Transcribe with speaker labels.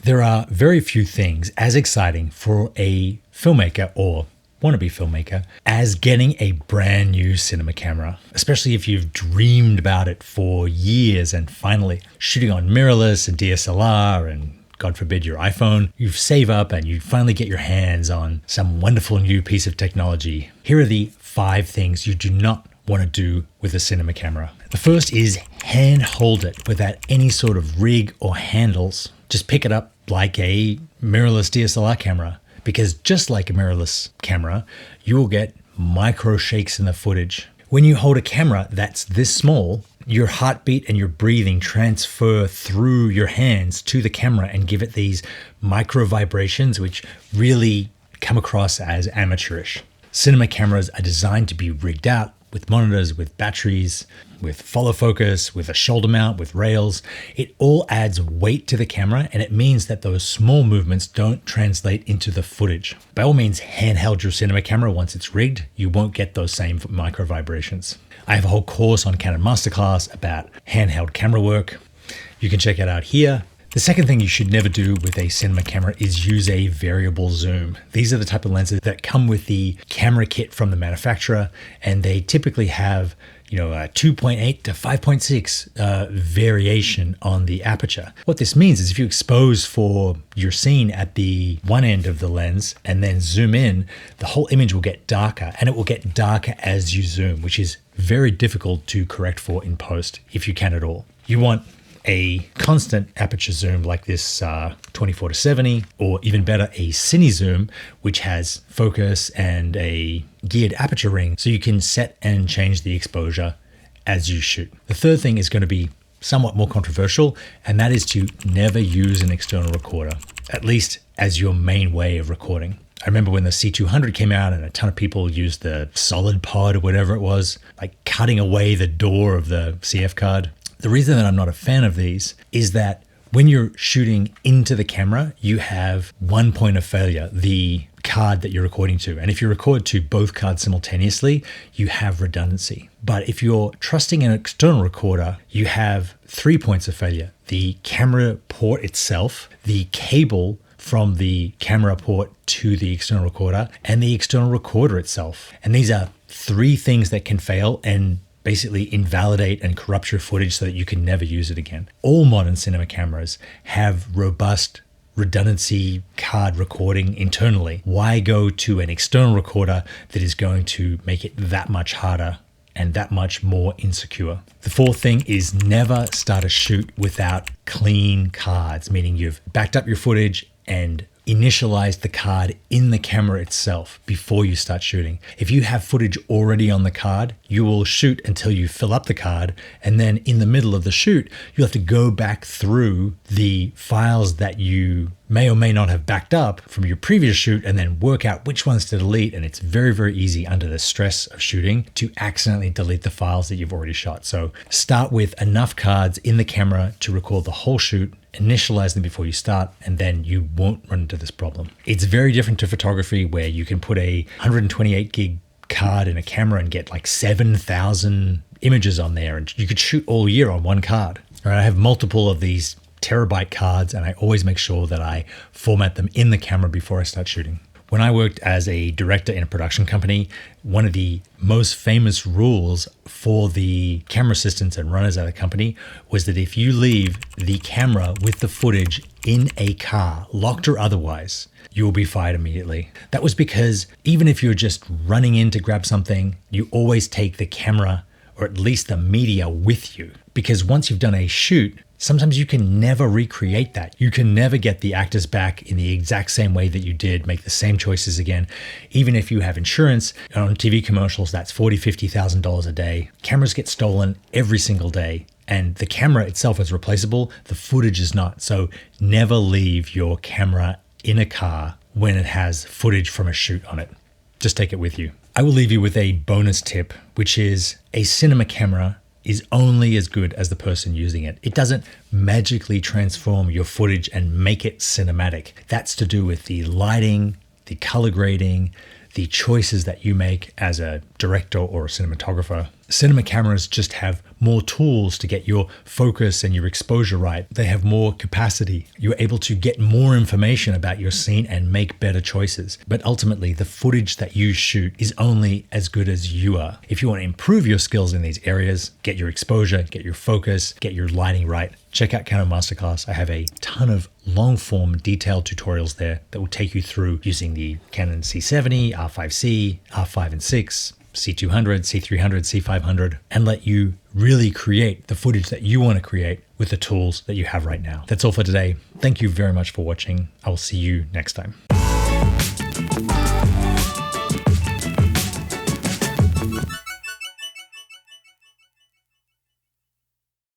Speaker 1: There are very few things as exciting for a filmmaker or wannabe filmmaker as getting a brand new cinema camera, especially if you've dreamed about it for years and finally shooting on mirrorless and DSLR and God forbid your iPhone, you save up and you finally get your hands on some wonderful new piece of technology. Here are the 5 things you do not want to do with a cinema camera. The first is handhold it without any sort of rig or handles. Just pick it up like a mirrorless DSLR camera, because just like a mirrorless camera, you will get micro shakes in the footage. When you hold a camera that's this small, your heartbeat and your breathing transfer through your hands to the camera and give it these micro vibrations, which really come across as amateurish. Cinema cameras are designed to be rigged out with monitors, with batteries, with follow focus, with a shoulder mount, with rails. It all adds weight to the camera, and it means that those small movements don't translate into the footage. By all means, handheld your cinema camera once it's rigged. You won't get those same micro vibrations. I have a whole course on Canon Masterclass about handheld camera work. You can check it out here. The second thing you should never do with a cinema camera is use a variable zoom. These are the type of lenses that come with the camera kit from the manufacturer, and they typically have a 2.8 to 5.6 variation on the aperture. What this means is if you expose for your scene at the one end of the lens and then zoom in, the whole image will get darker, and it will get darker as you zoom, which is very difficult to correct for in post if you can at all. You want a constant aperture zoom like this 24-70, or even better, a cine zoom, which has focus and a geared aperture ring, so you can set and change the exposure as you shoot. The third thing is going to be somewhat more controversial, and that is to never use an external recorder, at least as your main way of recording. I remember when the C200 came out and a ton of people used the solid pod or whatever it was, like cutting away the door of the CF card. The reason that I'm not a fan of these is that when you're shooting into the camera, you have one point of failure, the card that you're recording to. And if you record to both cards simultaneously, you have redundancy. But if you're trusting an external recorder, you have 3 points of failure: the camera port itself, the cable from the camera port to the external recorder, and the external recorder itself. And these are 3 things that can fail and basically invalidate and corrupt your footage so that you can never use it again. All modern cinema cameras have robust redundancy card recording internally. Why go to an external recorder that is going to make it that much harder and that much more insecure? The fourth thing is never start a shoot without clean cards, meaning you've backed up your footage and initialize the card in the camera itself before you start shooting. If you have footage already on the card, you will shoot until you fill up the card, and then in the middle of the shoot, you'll have to go back through the files that you may or may not have backed up from your previous shoot and then work out which ones to delete. And it's very, very easy under the stress of shooting to accidentally delete the files that you've already shot. So start with enough cards in the camera to record the whole shoot, initialize them before you start, and then you won't run into this problem. It's very different to photography, where you can put a 128 gig card in a camera and get like 7,000 images on there, and you could shoot all year on one card. All right, I have multiple of these terabyte cards, and I always make sure that I format them in the camera before I start shooting. When I worked as a director in a production company, one of the most famous rules for the camera assistants and runners at the company was that if you leave the camera with the footage in a car, locked or otherwise, you will be fired immediately. That was because even if you're just running in to grab something, you always take the camera, or at least the media, with you. Because once you've done a shoot, sometimes you can never recreate that. You can never get the actors back in the exact same way that you did, make the same choices again. Even if you have insurance on TV commercials, that's $40,000, $50,000 a day. Cameras get stolen every single day, and the camera itself is replaceable. The footage is not. So never leave your camera in a car when it has footage from a shoot on it. Just take it with you. I will leave you with a bonus tip, which is a cinema camera is only as good as the person using it. It doesn't magically transform your footage and make it cinematic. That's to do with the lighting, the color grading, the choices that you make as a director or a cinematographer. Cinema cameras just have more tools to get your focus and your exposure right. They have more capacity. You're able to get more information about your scene and make better choices. But ultimately, the footage that you shoot is only as good as you are. If you want to improve your skills in these areas, get your exposure, get your focus, get your lighting right, check out Canon Masterclass. I have a ton of long-form detailed tutorials there that will take you through using the Canon C70, R5C, R5 and 6, C200, C300, C500, and let you really create the footage that you want to create with the tools that you have right now. That's all for today. Thank you very much for watching. I will see you next time.